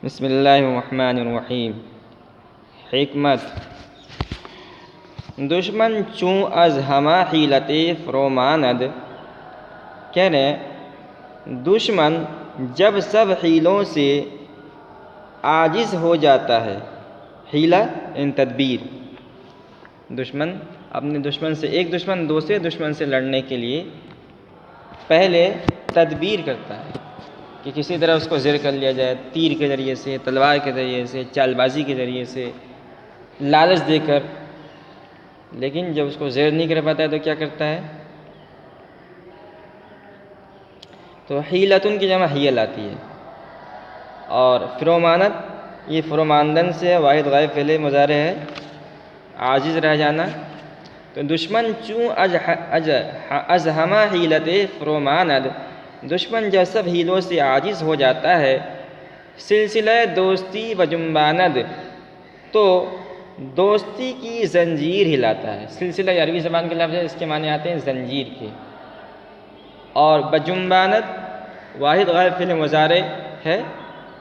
بسم اللہ الرحمن الرحیم۔ حکمت: دشمن چوں از ہمہ حیلت فروماند، کہہ رہے ہیں دشمن جب سب حیلوں سے عاجز ہو جاتا ہے، حیلہ ان تدبیر، دشمن اپنے دشمن سے، ایک دشمن دوسرے دشمن سے لڑنے کے لیے پہلے تدبیر کرتا ہے کہ کسی طرح اس کو زیر کر لیا جائے، تیر کے ذریعے سے، تلوار کے ذریعے سے، چال بازی کے ذریعے سے، لالچ دے کر۔ لیکن جب اس کو زیر نہیں کر پاتا ہے تو کیا کرتا ہے؟ تو حیلتن کی جمع حیل آتی ہے، اور فرومانت یہ فروماندن سے واحد غائب فعل مضارع ہے، عاجز رہ جانا۔ تو دشمن چوں از ہمہ حیلت فروماند، دشمن جب سب حیلوں سے عاجز ہو جاتا ہے، سلسلہ دوستی و جنباند، تو دوستی کی زنجیر ہلاتا ہے۔ سلسلہ یہ عربی زبان کے لفظ ہے، اس کے معنی آتے ہیں زنجیر کے، اور بجنباند واحد غائب فعل مضارع ہے،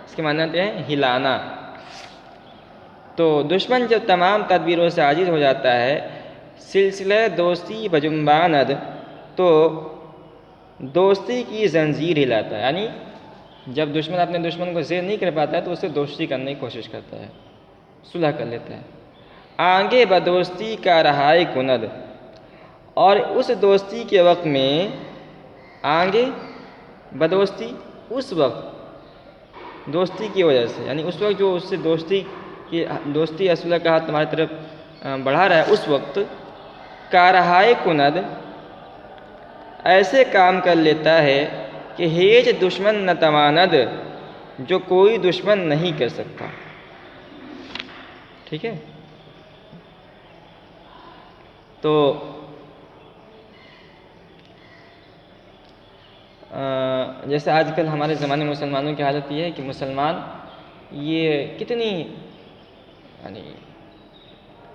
اس کے معنی آتے ہیں ہلانا۔ تو دشمن جب تمام تدبیروں سے عاجز ہو جاتا ہے، سلسلہ دوستی بجنباند، تو دوستی کی زنجیر ہلاتا ہے، یعنی جب دشمن اپنے دشمن کو زیر نہیں کر پاتا ہے تو اسے دوستی کرنے کی کوشش کرتا ہے، صلح کر لیتا ہے۔ آگے بدوستی کا رہائے کند، اور اس دوستی کے وقت میں، آگے بدوستی اس وقت دوستی کی وجہ سے، یعنی اس وقت جو اس سے دوستی اصلہ کا ہاتھ تمہاری طرف بڑھا رہا ہے، اس وقت کارہائے کند ایسے کام کر لیتا ہے کہ ہیچ دشمن نہ تواند، جو کوئی دشمن نہیں کر سکتا۔ ٹھیک ہے؟ تو جیسے آج کل ہمارے زمانے میں مسلمانوں کی حالت یہ ہے کہ مسلمان یہ کتنی یعنی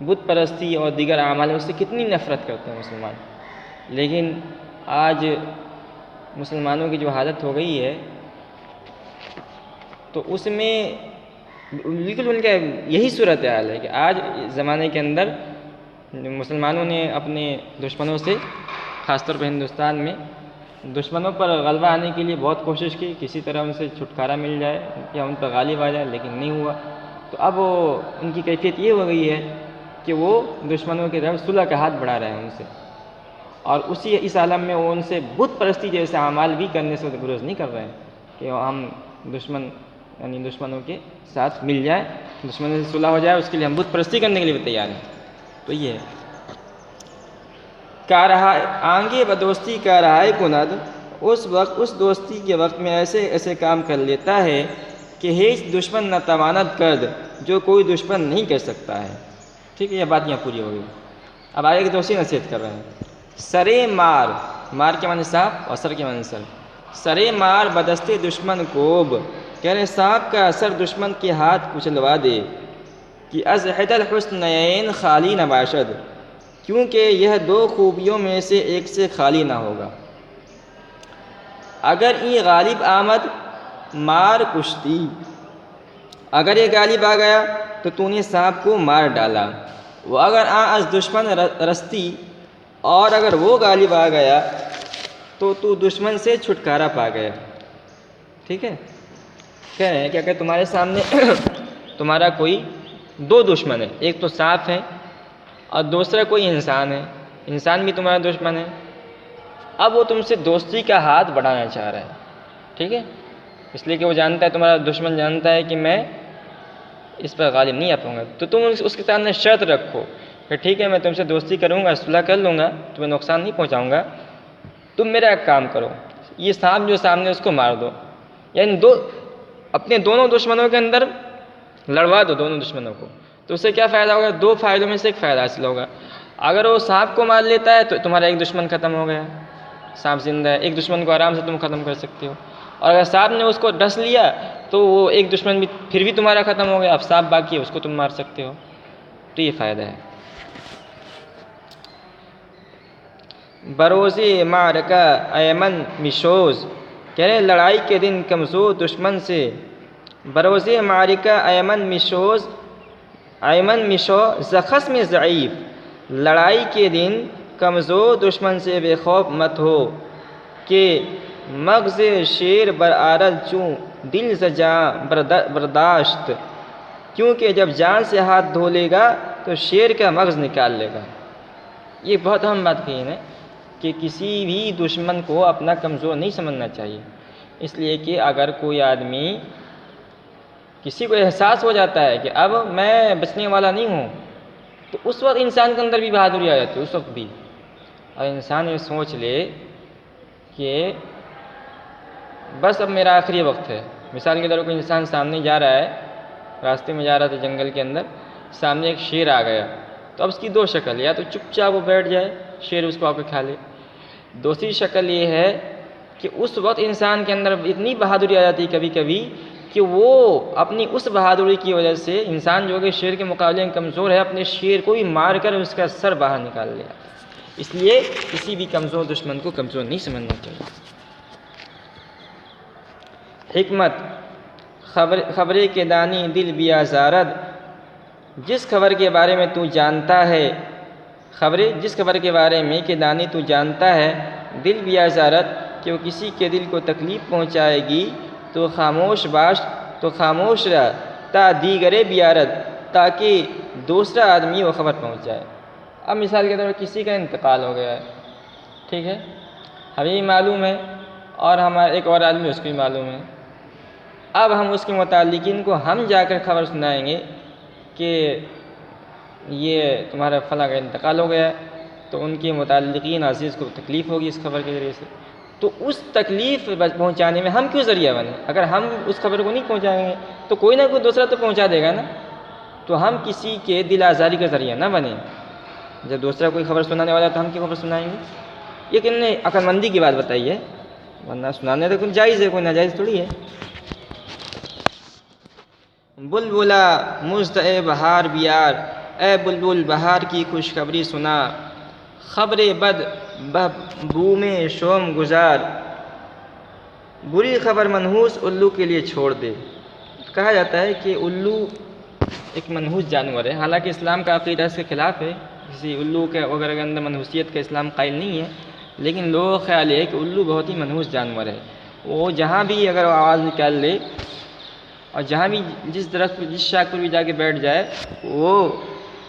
بت پرستی اور دیگر اعمال اس سے کتنی نفرت کرتے ہیں مسلمان، لیکن آج مسلمانوں کی جو حالت ہو گئی ہے تو اس میں بالکل ان کا یہی صورتحال ہے کہ آج زمانے کے اندر مسلمانوں نے اپنے دشمنوں سے، خاص طور پر ہندوستان میں دشمنوں پر غلبہ آنے کے لیے بہت کوشش کی، کسی طرح ان سے چھٹکارا مل جائے یا ان پر غالب آ جائے، لیکن نہیں ہوا۔ تو اب ان کی کیفیت یہ ہو گئی ہے کہ وہ دشمنوں کی طرف صلح کا ہاتھ بڑھا رہے ہیں ان سے، اور اس عالم میں وہ ان سے بت پرستی جیسے اعمال بھی کرنے سے گریز نہیں کر رہے ہیں کہ ہم دشمنوں کے ساتھ مل جائیں، دشمنوں سے صلح ہو جائے، اس کے لیے ہم بت پرستی کرنے کے لیے بھی تیار ہیں۔ تو یہ ہے آنگے بدوستی کا رہائے کند، اس وقت اس دوستی کے وقت میں ایسے ایسے کام کر لیتا ہے کہ ہیچ دشمن نہ تواند کرد، جو کوئی دشمن نہیں کر سکتا ہے۔ ٹھیک ہے، یہ بات یہاں پوری ہو گئی۔ اب آگے کی دوسری نصیحت کر رہے ہیں۔ سرے مار، مار کے معنی سانپ اور سر کے معنی سر۔ سرے مار بدستے دشمن کوب، کہہ رہے سانپ کا اثر دشمن کے ہاتھ کچلوا دے، کہ از احد الحسنین خالی نہ باشد، کیونکہ یہ دو خوبیوں میں سے ایک سے خالی نہ ہوگا۔ اگر یہ غالب آمد مار کشتی، اگر یہ غالب آ گیا تو تو نے سانپ کو مار ڈالا، وہ اگر از دشمن رستی، اور اگر وہ غالب آ گیا تو تو دشمن سے چھٹکارا پا گیا۔ ٹھیک ہے؟ کہہ رہے ہیں کہ اگر تمہارے سامنے تمہارا کوئی دو دشمن ہے، ایک تو سانپ ہے اور دوسرا کوئی انسان ہے، انسان بھی تمہارا دشمن ہے، اب وہ تم سے دوستی کا ہاتھ بڑھانا چاہ رہا ہے، ٹھیک ہے، اس لیے کہ وہ جانتا ہے، تمہارا دشمن جانتا ہے کہ میں اس پر غالب نہیں آ پاؤں گا، تو تم اس کے سامنے شرط رکھو کہ ٹھیک ہے میں تم سے دوستی کروں گا، صلح کر لوں گا، تمہیں نقصان نہیں پہنچاؤں گا، تم میرا ایک کام کرو، یہ سانپ جو سامنے اس کو مار دو، یعنی اپنے دونوں دشمنوں کے اندر لڑوا دو دونوں دشمنوں کو، تو اس سے کیا فائدہ ہوگا؟ دو فائدوں میں سے ایک فائدہ حاصل ہوگا۔ اگر وہ سانپ کو مار لیتا ہے تو تمہارا ایک دشمن ختم ہو گیا، سانپ زندہ ہے، ایک دشمن کو آرام سے تم ختم کر سکتے ہو، اور اگر سانپ نے اس کو ڈس لیا تو وہ ایک دشمن بھی پھر بھی تمہارا ختم ہو گیا، اب سانپ باقی ہے، اس کو تم مار سکتے ہو، تو یہ فائدہ ہے۔ بروز معرکہ ایمن مشوز، کہہ رہے لڑائی کے دن کمزور دشمن سے بروز معرکہ ایمن مشو زخم میں ضعیف، لڑائی کے دن کمزور دشمن سے بے خوف مت ہو، کہ مغز شیر برآرد چوں دل ز جاں برداشت، کیونکہ جب جان سے ہاتھ دھو لے گا تو شیر کا مغز نکال لے گا۔ یہ بہت اہم بات کہی ہے کہ کسی بھی دشمن کو اپنا کمزور نہیں سمجھنا چاہیے، اس لیے کہ اگر کوئی آدمی کسی کو احساس ہو جاتا ہے کہ اب میں بچنے والا نہیں ہوں، تو اس وقت انسان کے اندر بھی بہادری آ جاتی ہے، اس وقت بھی۔ اور انسان یہ سوچ لے کہ بس اب میرا آخری وقت ہے۔ مثال کے طور پر کوئی انسان سامنے جا رہا ہے، راستے میں جا رہا تھا جنگل کے اندر، سامنے ایک شیر آ گیا، تو اب اس کی دو شکل، یا تو چپ چاپ وہ بیٹھ جائے، شیر اس کو آ کے کھا لے۔ دوسری شکل یہ ہے کہ اس وقت انسان کے اندر اتنی بہادری آ جاتی ہے کبھی کبھی کہ وہ اپنی اس بہادری کی وجہ سے، انسان جو کہ شیر کے مقابلے میں کمزور ہے، اپنے شیر کو ہی مار کر اس کا سر باہر نکال لیا۔ اس لیے کسی بھی کمزور دشمن کو کمزور نہیں سمجھنا چاہیے۔ حکمت، خبرے کے دانی دل بیازارد، جس خبر کے بارے میں تو جانتا ہے، جس خبر کے بارے میں کہ دانی تو جانتا ہے، دل بیازارد، کہ وہ کسی کے دل کو تکلیف پہنچائے گی، تو خاموش رہ تا دیگرے بیارد، تاکہ دوسرا آدمی وہ خبر پہنچ جائے۔ اب مثال کے طور پر کسی کا انتقال ہو گیا ہے، ٹھیک ہے، ہمیں بھی معلوم ہے اور ہمارا ایک اور آدمی اس کو بھی معلوم ہے۔ اب ہم اس کے متعلقین کو ہم جا کر خبر سنائیں گے کہ یہ تمہارا فلاں کا انتقال ہو گیا ہے، تو ان کے متعلقین عزیز کو تکلیف ہوگی اس خبر کے ذریعے سے، تو اس تکلیف پہنچانے میں ہم کیوں ذریعہ بنیں؟ اگر ہم اس خبر کو نہیں پہنچائیں گے تو کوئی نہ کوئی دوسرا تو پہنچا دے گا نا، تو ہم کسی کے دل آزاری کا ذریعہ نہ بنیں۔ جب دوسرا کوئی خبر سنانے والا ہے تو ہم کیوں خبر سنائیں گے؟ یہ کن نے عقل مندی کی بات بتائی ہے، ورنہ سنانے تو کوئی جائز ہے، کوئی ناجائز تھوڑی ہے۔ بلبلا مژدہ بہار بیار، اے بلبل بہار کی خوشخبری سنا، خبر بد بوم شوم گزار، بری خبر منحوس الو کے لیے چھوڑ دے۔ کہا جاتا ہے کہ الو ایک منحوس جانور ہے، حالانکہ اسلام کا عقیدہ اس کے خلاف ہے، کسی الو کے وغیرہ کے اندر منحوسیت کا اسلام قائل نہیں ہے، لیکن لوگوں کا خیال ہے کہ الو بہت ہی منحوس جانور ہے۔ وہ جہاں بھی اگر آواز نکال لے اور جہاں بھی جس درخت پر جس شاخ پر بھی جا کے بیٹھ جائے، وہ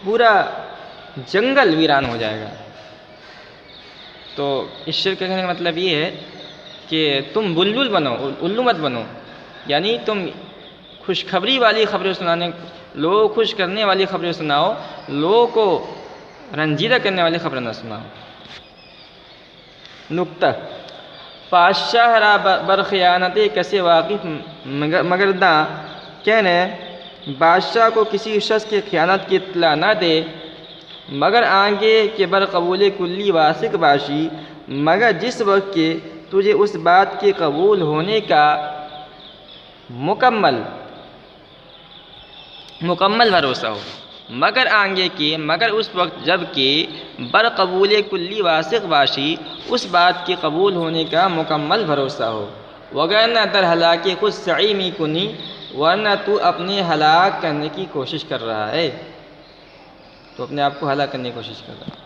پورا جنگل ویران ہو جائے گا۔ تو اس شعر کا کہنے کا مطلب یہ ہے کہ تم بلبل بنو، الو مت بنو، یعنی تم خوشخبری والی خبریں سنانے، لوگوں کو خوش کرنے والی خبریں سناؤ، لوگوں کو رنجیدہ کرنے والی خبریں نہ سناؤ۔ نکتہ، پادشاہ را برخیانت کسے واقف مگرداں، کہنے بادشاہ کو کسی شخص کی خیانت کی اطلاع نہ دے، مگر آگے کہ بر قبول کلی واثق باشی، مگر جس وقت کہ تجھے اس بات کے قبول ہونے کا مکمل بھروسہ ہو، مگر آگے کہ مگر اس وقت جب کہ بر قبول کلی واثق باشی، اس بات کے قبول ہونے کا مکمل بھروسہ ہو، وگرنہ در ہلاک خود سعی می کنی، ورنہ تو اپنے ہلاک کرنے کی کوشش کر رہا ہے، تو اپنے آپ کو ہلاک کرنے کی کوشش کر رہا ہے۔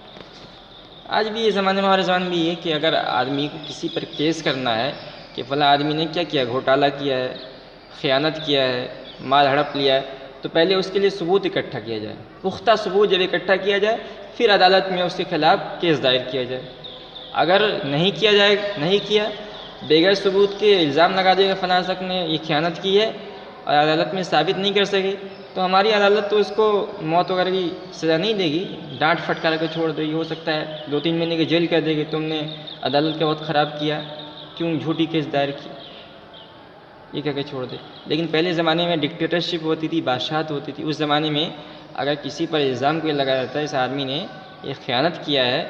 آج بھی یہ زمانے میں، ہمارے زمانے میں بھی یہ کہ اگر آدمی کو کسی پر کیس کرنا ہے کہ فلاں آدمی نے کیا کیا، گھوٹالہ کیا ہے، خیانت کیا ہے، مال ہڑپ لیا ہے، تو پہلے اس کے لیے ثبوت اکٹھا کیا جائے، پختہ ثبوت جب اکٹھا کیا جائے پھر عدالت میں اس کے خلاف کیس دائر کیا جائے۔ اگر نہیں کیا بغیر ثبوت کے الزام لگا دے گا فلاں شخص نے یہ خیانت کی ہے اور عدالت میں ثابت نہیں کر سکے، تو ہماری عدالت تو اس کو موت وغیرہ کی سزا نہیں دے گی، ڈانٹ پھٹکار کے چھوڑ دے گی، ہو سکتا ہے 2-3 مہینے کی جیل کر دے گی، تم نے عدالت کا وقت خراب کیا، کیوں جھوٹی کیس دائر کی، یہ کہہ کے چھوڑ دے۔ لیکن پہلے زمانے میں ڈکٹیٹرشپ ہوتی تھی، بادشاہت ہوتی تھی، اس زمانے میں اگر کسی پر الزام کوئی لگایا جاتا ہے اس آدمی نے یہ خیانت کیا ہے،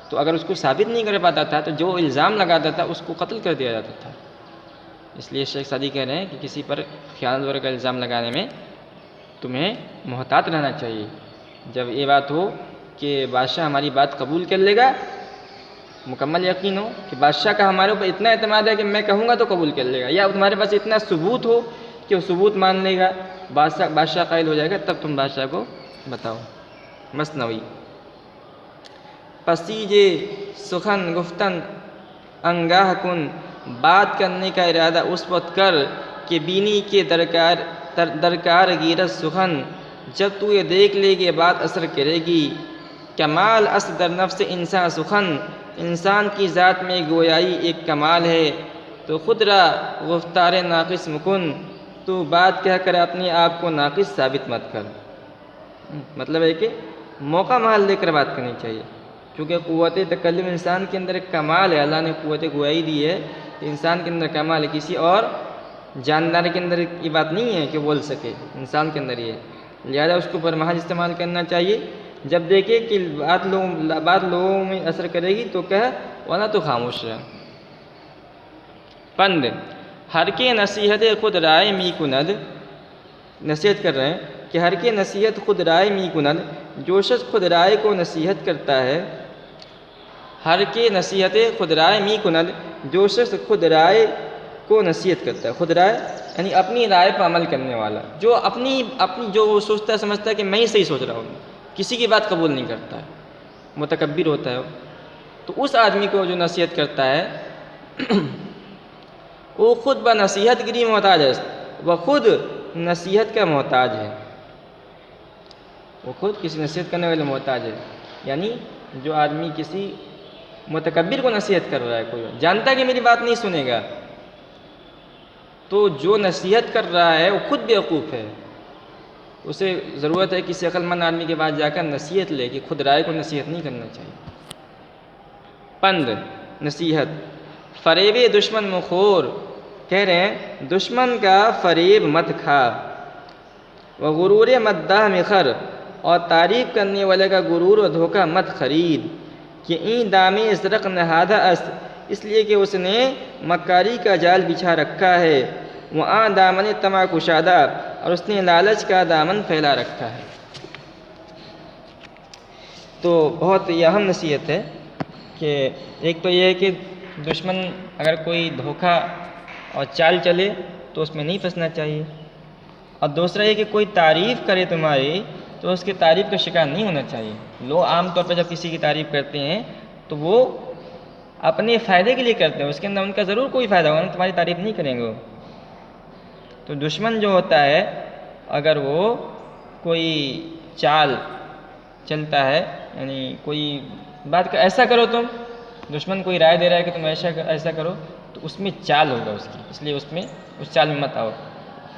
تو اگر اس کو ثابت نہیں کر پاتا تھا تو جو الزام لگاتا تھا اس کو قتل کر دیا جاتا تھا۔ اس لیے شیخ سعدی کہہ رہے ہیں کہ کسی پر خیانت وغیرہ کا الزام لگانے میں تمہیں محتاط رہنا چاہیے۔ جب یہ بات ہو کہ بادشاہ ہماری بات قبول کر لے گا، مکمل یقین ہو کہ بادشاہ کا ہمارے اوپر اتنا اعتماد ہے کہ میں کہوں گا تو قبول کر لے گا، یا تمہارے پاس اتنا ثبوت ہو کہ وہ ثبوت مان لے گا، بادشاہ قائل ہو جائے گا، تب تم بادشاہ کو بتاؤ۔ مثنوی: پسیجے سخن گفتن انگاہ کن، بات کرنے کا ارادہ اس وقت کر کہ بینی کے درکار گیرت سخن، جب تو یہ دیکھ لے کہ بات اثر کرے گی۔ کمال است در نفس انسان سخن، انسان کی ذات میں گویائی ایک کمال ہے۔ تو خود را گفتار ناقص مکن، تو بات کہہ کر اپنے آپ کو ناقص ثابت مت کر۔ مطلب ہے کہ موقع محل لے کر بات کرنی چاہیے، کیونکہ قوت تکلم انسان کے اندر ایک کمال ہے، اللہ نے قوت گویائی دی ہے، انسان کے اندر کمال ہے، کسی اور جاندار کے اندر یہ بات نہیں ہے کہ بول سکے، انسان کے اندر یہ ہے، لہذا اس کو برمحل استعمال کرنا چاہیے۔ جب دیکھے کہ بات لوگوں میں اثر کرے گی تو کہہ، ورنہ تو خاموش رہ۔ پند: ہر کے نصیحت خود رائے می کند، نصیحت کر رہے ہیں کہ ہر کے نصیحت خود رائے می کند، جو شخص خود رائے کو نصیحت کرتا ہے۔ ہر کے نصیحت خود رائے می کند، جو شخص خود رائے کو نصیحت کرتا ہے۔ خود رائے یعنی اپنی رائے پر عمل کرنے والا، جو اپنی جو وہ سوچتا ہے سمجھتا ہے کہ میں ہی صحیح سوچ رہا ہوں، کسی کی بات قبول نہیں کرتا ہے، متکبر ہوتا ہے وہ، تو اس آدمی کو جو نصیحت کرتا ہے وہ خود بنصیحت گری محتاج ہے، وہ خود نصیحت کا محتاج ہے، وہ خود کسی نصیحت کرنے والے محتاج ہے۔ یعنی جو آدمی کسی متکبر کو نصیحت کر رہا ہے، کوئی جانتا ہے کہ میری بات نہیں سنے گا، تو جو نصیحت کر رہا ہے وہ خود بیوقوف ہے، اسے ضرورت ہے کسی عقل مند آدمی کے پاس جا کر نصیحت لے کہ خود رائے کو نصیحت نہیں کرنا چاہیے۔ پند: نصیحت: فریب دشمن مخور، کہہ رہے ہیں دشمن کا فریب مت کھا۔ وغرور مداح مخر، اور تعریف کرنے والے کا غرور و دھوکہ مت خرید۔ کہ این دامِ زرق نہادہ است، اس لیے کہ اس نے مکاری کا جال بچھا رکھا ہے۔ وہاں دامن طمع کشادہ، اور اس نے لالچ کا دامن پھیلا رکھا ہے۔ تو بہت یہ اہم نصیحت ہے کہ ایک تو یہ ہے کہ دشمن اگر کوئی دھوکہ اور چال چلے تو اس میں نہیں پھنسنا چاہیے، اور دوسرا یہ کہ کوئی تعریف کرے تمہاری تو اس کی تعریف کا شکار نہیں ہونا چاہیے۔ لوگ عام طور پہ جب کسی کی تعریف کرتے ہیں تو وہ اپنے فائدے کے لیے کرتے ہیں، اس کے اندر ان کا ضرور کوئی فائدہ ہوگا، تمہاری تعریف نہیں کریں گے وہ۔ تو دشمن جو ہوتا ہے اگر وہ کوئی چال چلتا ہے، یعنی کوئی بات ایسا کرو، تم دشمن کوئی رائے دے رہا ہے کہ تم ایسا کرو، تو اس میں چال ہوگا اس کی، اس لیے اس چال میں مت آؤ۔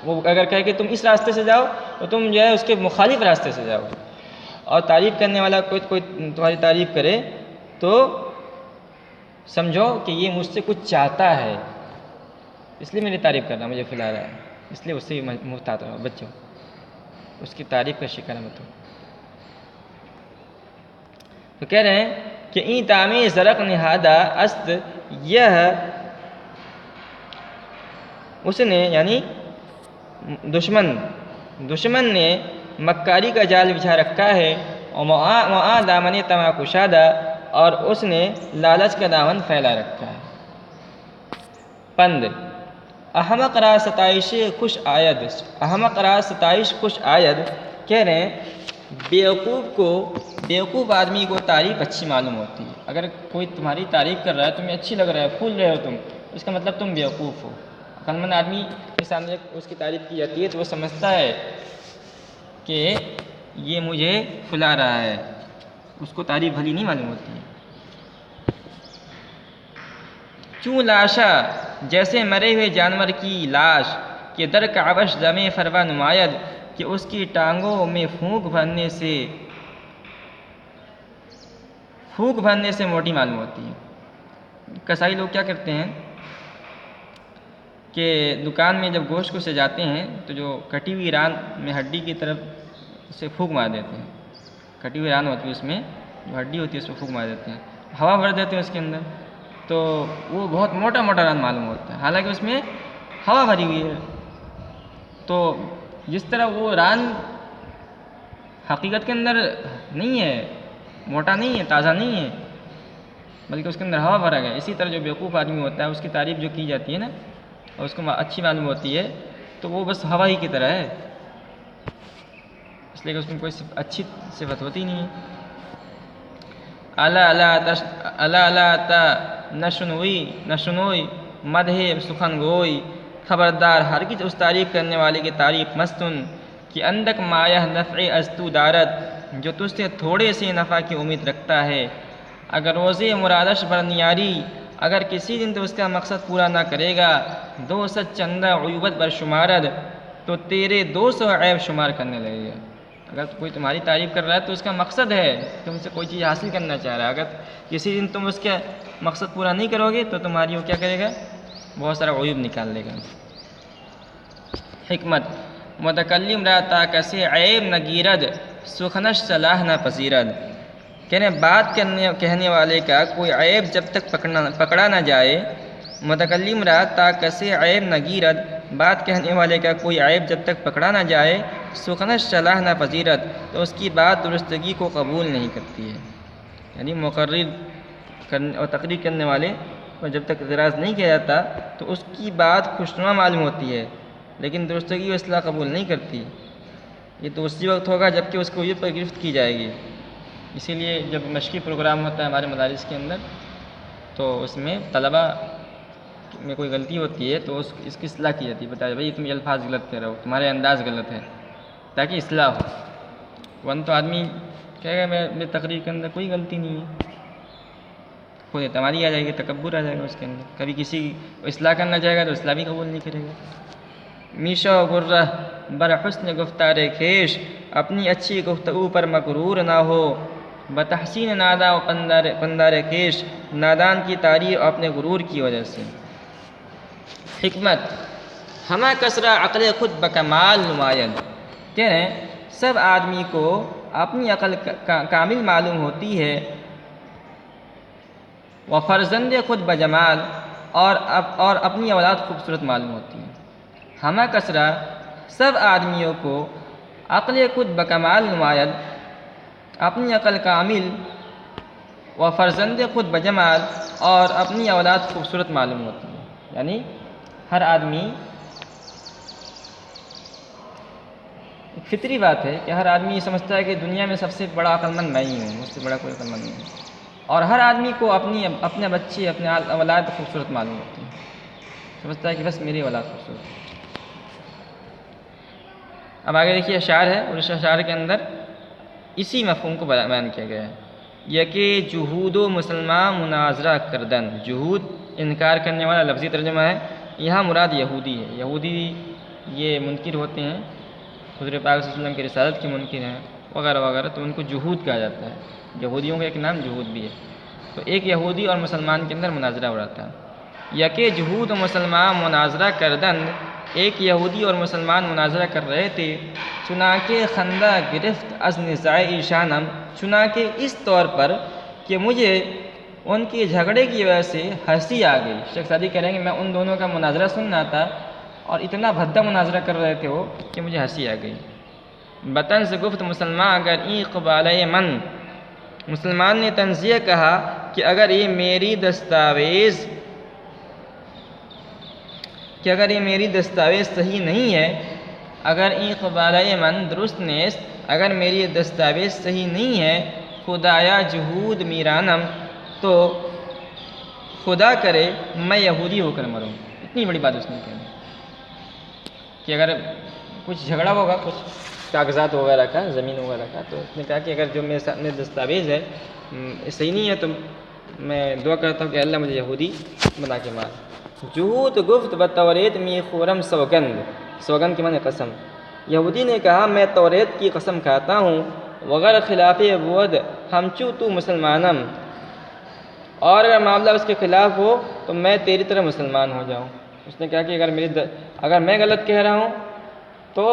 وہ اگر کہے کہ تم اس راستے سے جاؤ تو تم جو ہے اس کے مخالف راستے سے جاؤ۔ اور تعریف کرنے والا کوئی تمہاری تعریف کرے تو سمجھو کہ یہ مجھ سے کچھ چاہتا ہے، اس لیے میری تعریف کر رہا ہے، مجھے کھلا رہا ہے، اس لیے اس سے محتاط رہو، بچو، اس کی تعریف کا شکار مت ہو۔ تو کہہ رہے ہیں کہ این دامِ زرق نہادہ است، یہ اس نے یعنی دشمن نے مکاری کا جال بچھا رکھا ہے، اور وہاں دامن طمع کشادہ، اور اس نے لالچ کا دامن پھیلا رکھا ہے۔ پند: احمق را ستائش خوش آید، احمق را ستائش خوش آید، کہہ رہے ہیں بیوقوف آدمی کو تعریف اچھی معلوم ہوتی ہے۔ اگر کوئی تمہاری تعریف کر رہا ہے، تمہیں اچھی لگ رہا ہے، پھول رہے ہو تم، اس کا مطلب تم بیوقوف ہو۔ عقل مند آدمی کے سامنے اس کی تعریف کی جاتی ہے تو وہ سمجھتا ہے کہ یہ مجھے پھلا رہا ہے، اس کو تعریف بھلی نہیں معلوم ہوتی ہے۔ چوں لاشا، جیسے مرے ہوئے جانور کی لاش، کہ در کعبش دم فروا نماید، کہ اس کی ٹانگوں میں پھونک بھرنے سے موٹی معلوم ہوتی ہے۔ کسائی لوگ کیا کرتے ہیں کہ دکان میں جب گوشت کو سجاتے ہیں تو جو کٹی ہوئی ران میں ہڈی کی طرف اسے پھونک مار دیتے ہیں، کٹی ہوئی ران ہوتی ہے، اس میں جو ہڈی ہوتی ہے اس میں پھونک مار دیتے ہیں، ہوا بھر دیتے ہیں اس کے اندر، تو وہ بہت موٹا ران معلوم ہوتا ہے، حالانکہ اس میں ہوا بھری ہوئی ہے۔ تو جس طرح وہ ران حقیقت کے اندر نہیں ہے، موٹا نہیں ہے، تازہ نہیں ہے، بلکہ اس کے اندر ہوا بھرا گیا، اسی طرح جو بیوقوف آدمی ہوتا ہے اس کی تعریف جو کی جاتی ہے نا، اور اس کو اچھی معلوم ہوتی ہے، تو وہ بس ہوا ہی کی طرح ہے، اس لیے کہ اس میں کوئی اچھی صفت ہوتی نہیں ہے۔ نشنوئی مدح سخن گوئی، خبردار ہرگز اس تعریف کرنے والے کی تعریف مستن کہ اندک مایہ نفع از تو دارد، جو تجھ سے تھوڑے سے نفع کی امید رکھتا ہے۔ اگر روزے مرادش برنیاری، اگر کسی دن تو اس کا مقصد پورا نہ کرے گا، 200 چندہ عیوبت برشمارد، تو تیرے 200 عیب شمار کرنے لگے گا۔ اگر کوئی تمہاری تعریف کر رہا ہے تو اس کا مقصد ہے، تم سے کوئی چیز حاصل کرنا چاہ رہا ہے، اگر کسی دن تم اس کا مقصد پورا نہیں کرو گے تو تمہاری وہ کیا کرے گا، بہت سارا عیوب نکال لے گا۔ حکمت، متکلم را تا کسی عیب نہ گیرد، سخنش صلاح نہ پذیرد۔ کہنے بات کہنے والے کا کوئی عیب جب تک پکڑا نہ جائے، متکلم را تا کسی عیب نہ گیرد، بات کہنے والے کا کوئی عیب جب تک پکڑا نہ جائے، سخنش صلاح نہ پذیرت، تو اس کی بات درستگی کو قبول نہیں کرتی ہے۔ یعنی مقرر اور تقریر کرنے والے کو جب تک اعتراض نہیں کیا جاتا تو اس کی بات خوشنما معلوم ہوتی ہے، لیکن درستگی و اصلاح قبول نہیں کرتی۔ یہ تو اسی وقت ہوگا جب کہ اس کو یہ پر گرفت کی جائے گی۔ اسی لیے جب مشقی پروگرام ہوتا ہے ہمارے مدارس کے اندر تو اس میں طلبہ میں کوئی غلطی ہوتی ہے تو اس کی اصلاح کی جاتی ہے، بتایا بھائی تم یہ الفاظ غلط کہہ رہے ہو، تمہارے انداز غلط ہے، تاکہ اصلاح ہو۔ ورنہ تو آدمی کہے گا میری تقریر کے اندر کوئی غلطی نہیں ہے، خود اعتمادی آ جائے گی، تکبر آ جائے گا اس کے اندر، کبھی کسی کو اصلاح کرنا چاہے گا تو اصلاح بھی قبول نہیں کرے گا۔ میشا و گرہ بر حسن گفتار کھیش، اپنی اچھی گفتگو پر مغرور نہ ہو، بتحسین نادا و پندار کیش، نادان کی تعریف اپنے غرور کی وجہ سے۔ حکمت، ہمہ کسرا عقل خود بکمال نمائند، کہہ رہے ہیں سب آدمی کو اپنی عقل کامل معلوم ہوتی ہے، وہ فرزند خود بجمال، اور اپنی اولاد خوبصورت معلوم ہوتی ہے۔ ہمہ کسرا سب آدمیوں کو عقل خود بکمال نمائند، اپنی عقل کامل، و فرزند خود بجمال، اور اپنی اولاد خوبصورت معلوم ہوتی ہے۔ یعنی ہر آدمی، فطری بات ہے کہ ہر آدمی یہ سمجھتا ہے کہ دنیا میں سب سے بڑا عقل مند میں ہی ہوں، مجھ سے بڑا کوئی عقل مند نہیں ہے، اور ہر آدمی کو اپنے بچے، اپنے اولاد خوبصورت معلوم ہوتی ہے، سمجھتا ہے کہ بس میری اولاد خوبصورت ہے۔ اب آگے دیکھیے اشعار ہے، اور اس اشعار کے اندر اسی مفہوم کو بیان کیا گیا ہے۔ یکے جہود و مسلمان مناظرہ کردن، جہود انکار کرنے والا لفظی ترجمہ ہے، یہاں مراد یہودی ہے۔ یہودی یہ منکر ہوتے ہیں، حضور پاک صلی اللہ علیہ وسلم کی رسالت کے منکر ہیں وغیرہ وغیرہ، تو ان کو جہود کہا جاتا ہے۔ یہودیوں کا ایک نام جہود بھی ہے۔ تو ایک یہودی اور مسلمان کے اندر مناظرہ ہو رہا تھا۔ یکے جہود و مسلمان مناظرہ کردن، ایک یہودی اور مسلمان مناظرہ کر رہے تھے، چنانکہ خندہ گرفت از نزاع ایشانم، چنانکہ اس طور پر کہ مجھے ان کے جھگڑے کی وجہ سے ہنسی آ گئی۔ شیخ سعدی کہہ رہے ہیں کہ میں ان دونوں کا مناظرہ سن رہا تھا اور اتنا بھدا مناظرہ کر رہے تھے وہ کہ مجھے ہنسی آ گئی۔ بطن سے گفت مسلمان اگر این قبالۂ من، مسلمان نے تنزیہ کہا کہ اگر یہ میری دستاویز صحیح نہیں ہے، اگر این قبالۂ من درست نیست، اگر میری دستاویز صحیح نہیں ہے، خدایا جہود میرانم، تو خدا کرے میں یہودی ہو کر مروں۔ اتنی بڑی بات اس نے کہی کہ اگر کچھ جھگڑا ہوگا کچھ کاغذات وغیرہ کا، زمین وغیرہ کا، تو اس نے کہا کہ اگر جو میرے سامنے دستاویز ہے صحیح نہیں ہے تو میں دعا کرتا ہوں کہ اللہ مجھے یہودی بنا کے مار۔ جہود گفت بتوریت می خورم سوگند، سوگند کے معنی قسم۔ یہودی نے کہا میں توریت کی قسم کھاتا ہوں، وغیر خلاف بود ہمچو تو مسلمانم، اور اگر معاملہ اس کے خلاف ہو تو میں تیری طرح مسلمان ہو جاؤں۔ اس نے کہا کہ اگر میں غلط کہہ رہا ہوں تو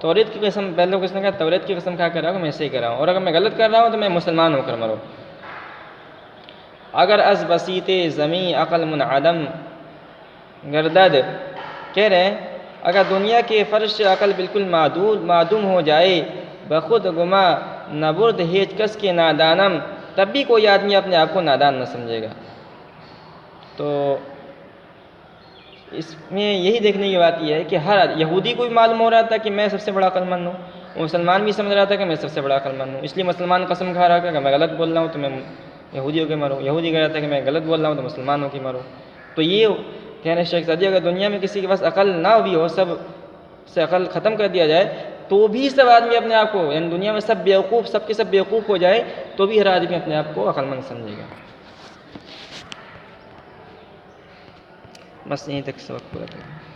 توریت کی قسم، پہلے لوگ اس نے کہا توریت کی قسم کھا کر رہا ہوں کہ میں صحیح کر رہا ہوں، اور اگر میں غلط کر رہا ہوں تو میں مسلمان ہو کر مروں۔ اگر از بسیط زمیں عقل منعدم گردد، کہہ رہے ہیں اگر دنیا کے فرش سے عقل بالکل معدوم ہو جائے، بخود گما نبرد ہیچ کس کے نادانم، تب بھی کوئی آدمی اپنے آپ کو نادان نہ سمجھے گا۔ تو اس میں یہی دیکھنے کی بات یہ ہے کہ ہر یہودی کو بھی معلوم ہو رہا تھا کہ میں سب سے بڑا عقل مند ہوں، مسلمان بھی سمجھ رہا تھا کہ میں سب سے بڑا عقل مند ہوں، اس لیے مسلمان قسم کھا رہا تھا کہ میں غلط بول رہا ہوں تو میں یہودی ہو کے مروں، یہودی کہہ رہا تھا کہ میں غلط بول رہا ہوں تو مسلمان ہو کے مروں۔ تو یہ کہنے شیخ سعدی اگر دنیا میں کسی کے پاس عقل نہ بھی ہو، سب سے عقل ختم کر دیا جائے تو بھی سب آدمی اپنے آپ کو، یعنی دنیا میں سب بیوقوف، سب کے سب بیوقوف ہو جائے تو بھی ہر آدمی اپنے آپ کو عقل مند سمجھے گا۔ بس یہیں تک سبق پورا کریں۔